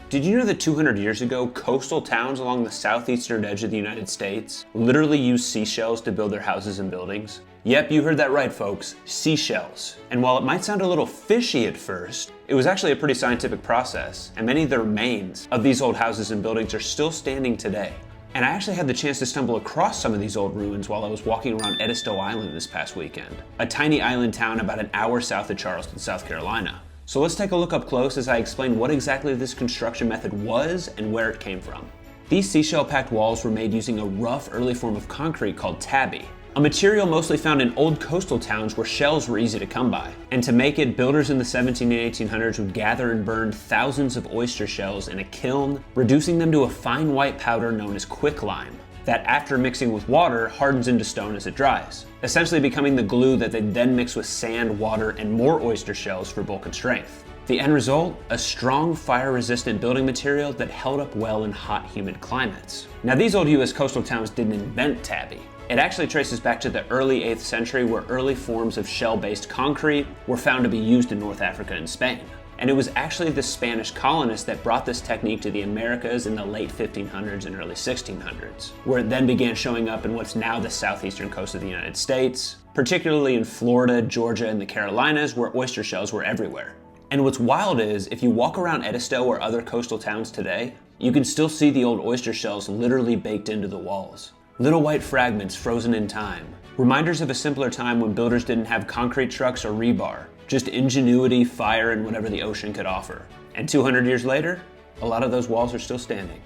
Did you know that 200 years ago, coastal towns along the southeastern edge of the United States literally used seashells to build their houses and buildings? Yep, you heard that right, folks. Seashells. And while it might sound a little fishy at first, it was actually a pretty scientific process, and many of the remains of these old houses and buildings are still standing today. And I actually had the chance to stumble across some of these old ruins while I was walking around Edisto Island this past weekend, a tiny island town about an hour south of Charleston, South Carolina. So let's take a look up close as I explain what exactly this construction method was and where it came from. These seashell-packed walls were made using a rough early form of concrete called tabby, a material mostly found in old coastal towns where shells were easy to come by. And to make it, builders in the 17 and 1800s would gather and burn thousands of oyster shells in a kiln, reducing them to a fine white powder known as quicklime, that after mixing with water hardens into stone as it dries, essentially becoming the glue that they then mix with sand, water, and more oyster shells for bulk and strength. The end result? A strong, fire-resistant building material that held up well in hot, humid climates. Now, these old US coastal towns didn't invent tabby. It actually traces back to the early 8th century, where early forms of shell-based concrete were found to be used in North Africa and Spain. And it was actually the Spanish colonists that brought this technique to the Americas in the late 1500s and early 1600s, where it then began showing up in what's now the southeastern coast of the United States, particularly in Florida, Georgia, and the Carolinas, where oyster shells were everywhere. And what's wild is, if you walk around Edisto or other coastal towns today, you can still see the old oyster shells literally baked into the walls. Little white fragments frozen in time. Reminders of a simpler time when builders didn't have concrete trucks or rebar, just ingenuity, fire, and whatever the ocean could offer. And 200 years later, a lot of those walls are still standing.